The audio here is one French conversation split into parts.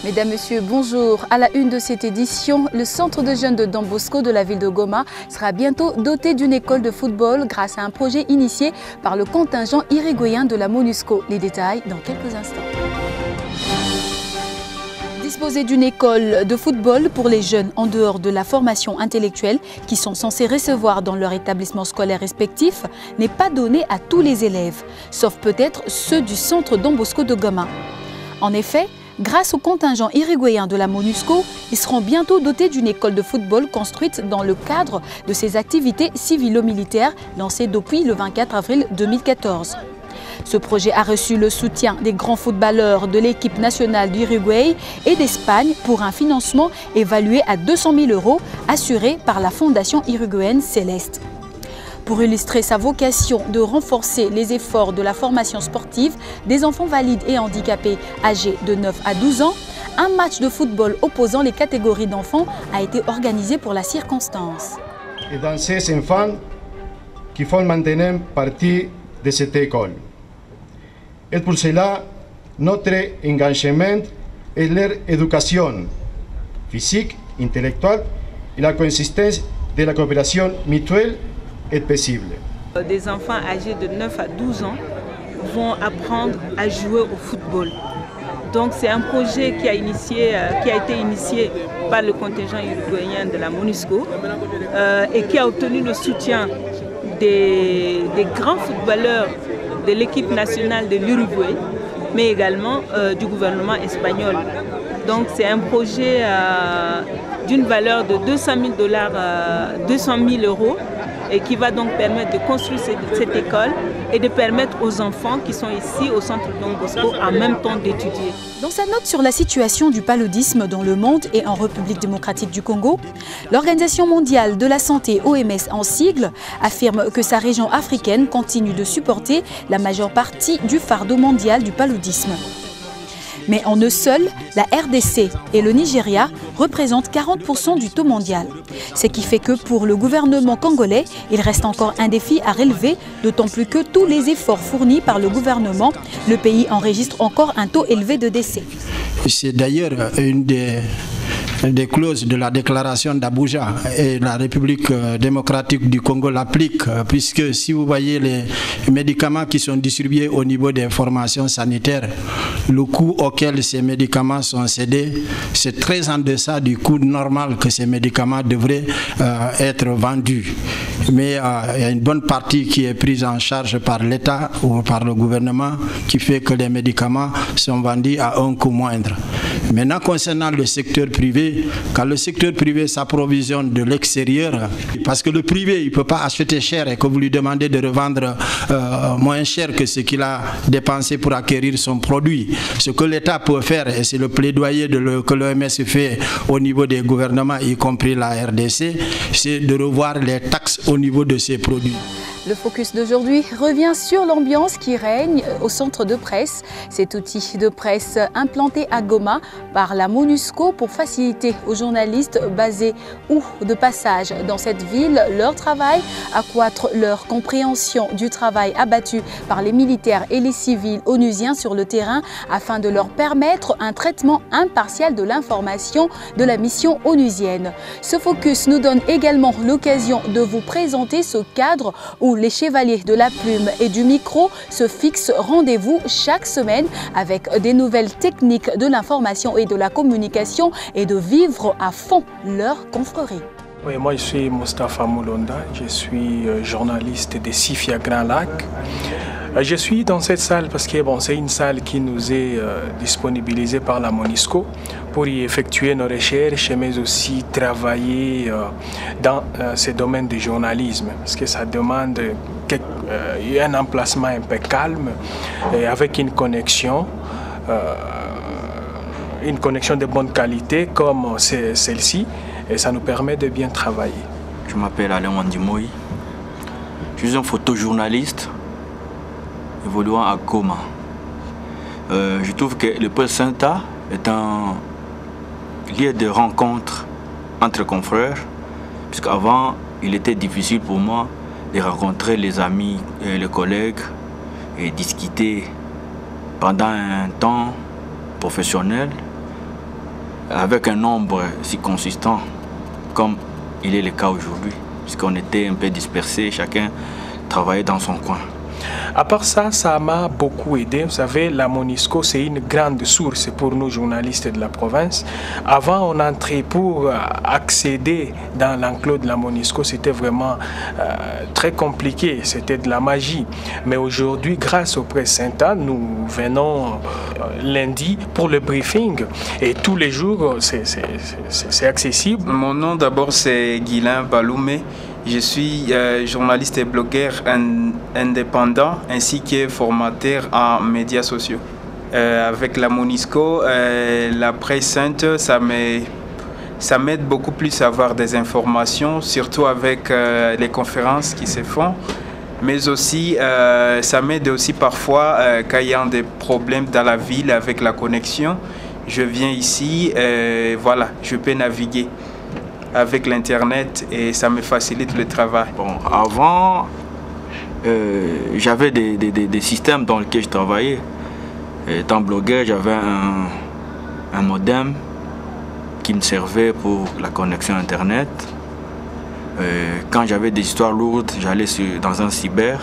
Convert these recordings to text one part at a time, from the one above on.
Mesdames, Messieurs, bonjour. À la une de cette édition, le centre de jeunes de Don Bosco de la ville de Goma sera bientôt doté d'une école de football grâce à un projet initié par le contingent uruguayen de la MONUSCO. Les détails dans quelques instants. Disposer d'une école de football pour les jeunes en dehors de la formation intellectuelle qu'ils sont censés recevoir dans leur établissement scolaire respectif n'est pas donné à tous les élèves, sauf peut-être ceux du centre Don Bosco de Goma. En effet, grâce au contingent uruguayen de la MONUSCO, ils seront bientôt dotés d'une école de football construite dans le cadre de ces activités civilo-militaires lancées depuis le 24 avril 2014. Ce projet a reçu le soutien des grands footballeurs de l'équipe nationale d'Uruguay et d'Espagne pour un financement évalué à 200 000 € assuré par la fondation uruguayenne Céleste. Pour illustrer sa vocation de renforcer les efforts de la formation sportive des enfants valides et handicapés âgés de 9 à 12 ans, un match de football opposant les catégories d'enfants a été organisé pour la circonstance. Et dans ces enfants qui font maintenant partie de cette école. Et pour cela, notre engagement est leur éducation physique, intellectuelle et la consistance de la coopération mutuelle est possible. Des enfants âgés de 9 à 12 ans vont apprendre à jouer au football. Donc c'est un projet qui a été initié par le contingent uruguayen de la MONUSCO et qui a obtenu le soutien des grands footballeurs de l'équipe nationale de l'Uruguay, mais également du gouvernement espagnol. Donc c'est un projet d'une valeur de 200 000 € et qui va donc permettre de construire cette école et de permettre aux enfants qui sont ici au centre Don Bosco en même temps d'étudier. Dans sa note sur la situation du paludisme dans le monde et en République démocratique du Congo, l'Organisation mondiale de la santé, OMS en sigle, affirme que sa région africaine continue de supporter la majeure partie du fardeau mondial du paludisme. Mais en eux seuls, la RDC et le Nigeria représentent 40% du taux mondial. Ce qui fait que pour le gouvernement congolais, il reste encore un défi à relever, d'autant plus que tous les efforts fournis par le gouvernement, le pays enregistre encore un taux élevé de décès. C'est d'ailleurs une des clauses de la déclaration d'Abuja et la République démocratique du Congo l'applique, puisque si vous voyez les médicaments qui sont distribués au niveau des formations sanitaires, le coût auquel ces médicaments sont cédés, c'est très en deçà du coût normal que ces médicaments devraient être vendus. Mais il y a une bonne partie qui est prise en charge par l'État ou par le gouvernement qui fait que les médicaments sont vendus à un coût moindre. Maintenant, concernant le secteur privé, quand le secteur privé s'approvisionne de l'extérieur, parce que le privé, il ne peut pas acheter cher et que vous lui demandez de revendre moins cher que ce qu'il a dépensé pour acquérir son produit. Ce que l'État peut faire, et c'est le plaidoyer que l'OMS fait au niveau des gouvernements, y compris la RDC, c'est de revoir les taxes au niveau de ces produits. Le focus d'aujourd'hui revient sur l'ambiance qui règne au centre de presse. Cet outil de presse implanté à Goma par la MONUSCO pour faciliter aux journalistes basés ou de passage dans cette ville leur travail, accroître leur compréhension du travail abattu par les militaires et les civils onusiens sur le terrain afin de leur permettre un traitement impartial de l'information de la mission onusienne. Ce focus nous donne également l'occasion de vous présenter ce cadre où les chevaliers de la plume et du micro se fixent rendez-vous chaque semaine avec des nouvelles techniques de l'information et de la communication et de vivre à fond leur confrérie. Oui, moi je suis Moustapha Moulonda, je suis journaliste de Sifia Grand Lac. Je suis dans cette salle parce que c'est une salle qui nous est disponibilisée par la MONUSCO pour y effectuer nos recherches, mais aussi travailler dans ce domaine du journalisme, parce que ça demande un emplacement un peu calme et avec une connexion de bonne qualité comme celle-ci, et ça nous permet de bien travailler. Je m'appelle Alain Wandimoy, je suis un photojournaliste évoluant à Goma. Je trouve que le Pôle Saint-A est un lieu de rencontre entre confrères, puisqu'avant il était difficile pour moi de rencontrer les amis et les collègues et discuter pendant un temps professionnel avec un nombre si consistant comme il est le cas aujourd'hui, puisqu'on était un peu dispersés, chacun travaillait dans son coin. À part ça, ça m'a beaucoup aidé. Vous savez, la Monisco, c'est une grande source pour nous journalistes de la province. Avant, on entrait pour accéder dans l'enclos de la Monisco, c'était vraiment très compliqué, c'était de la magie. Mais aujourd'hui, grâce au Presse Sainte-Anne, nous venons lundi pour le briefing et tous les jours, c'est accessible. Mon nom d'abord, c'est Guilain Baloumé. Je suis journaliste et blogueur indépendant ainsi que formateur en médias sociaux. Avec la Monisco, la Presse Sainte, ça m'aide beaucoup plus à avoir des informations, surtout avec les conférences qui se font. Mais aussi, ça m'aide aussi parfois quand il y a des problèmes dans la ville avec la connexion. Je viens ici, voilà, je peux naviguer avec l'internet et ça me facilite le travail. Bon, avant, j'avais des systèmes dans lesquels je travaillais. Étant blogueur, j'avais un modem qui me servait pour la connexion internet. Quand j'avais des histoires lourdes, j'allais dans un cyber.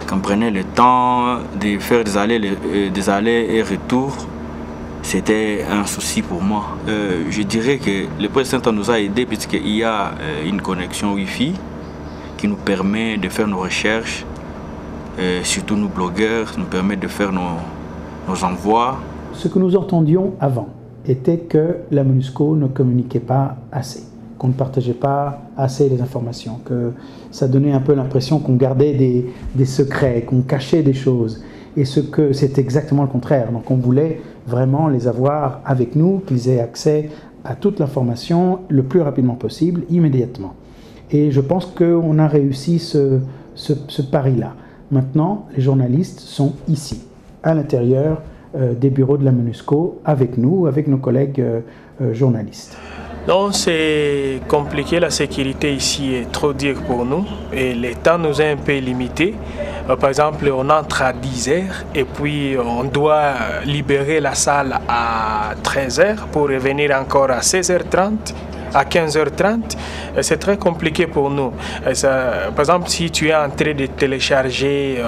Quand on prenait le temps de faire des allers et retours, c'était un souci pour moi. Je dirais que le Presse Sainte-Anne nous a aidés puisqu'il y a une connexion Wi-Fi qui nous permet de faire nos recherches, surtout nous blogueurs, nous permet de faire nos envois. Ce que nous entendions avant était que la Monusco ne communiquait pas assez, qu'on ne partageait pas assez les informations, que ça donnait un peu l'impression qu'on gardait des secrets, qu'on cachait des choses. Et c'est exactement le contraire. Donc on voulait vraiment les avoir avec nous, qu'ils aient accès à toute l'information le plus rapidement possible, immédiatement. Et je pense qu'on a réussi ce pari-là. Maintenant, les journalistes sont ici, à l'intérieur des bureaux de la Monusco, avec nous, avec nos collègues journalistes. Donc c'est compliqué, la sécurité ici est trop dure pour nous et le temps nous est un peu limité. Par exemple, on entre à 10h et puis on doit libérer la salle à 13h pour revenir encore à 16h30. À 15h30, c'est très compliqué pour nous. Par exemple, si tu es en train de télécharger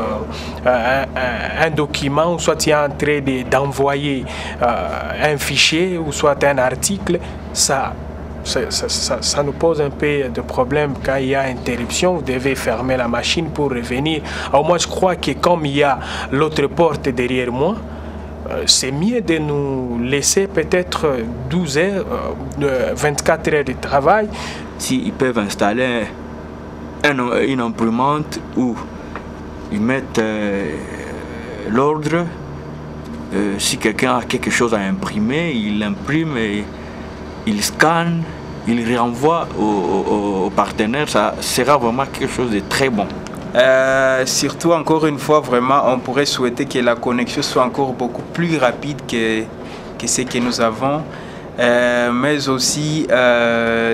un document, ou soit tu es en train d'envoyer un fichier, ou soit un article, ça nous pose un peu de problème. Quand il y a interruption, vous devez fermer la machine pour revenir. Alors moi, je crois que comme il y a l'autre porte derrière moi, c'est mieux de nous laisser peut-être 12 heures, 24 heures de travail. S'ils peuvent installer une imprimante où ils mettent l'ordre, si quelqu'un a quelque chose à imprimer, il l'imprime et il scanne, il renvoie au partenaire, ça sera vraiment quelque chose de très bon. Surtout, encore une fois, vraiment, on pourrait souhaiter que la connexion soit encore beaucoup plus rapide que ce que nous avons, mais aussi,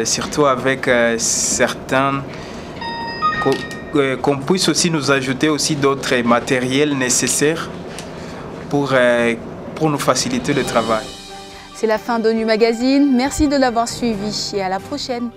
surtout avec certains, qu'on puisse aussi nous ajouter aussi d'autres matériels nécessaires pour nous faciliter le travail. C'est la fin d'ONU Magazine. Merci de l'avoir suivi et à la prochaine.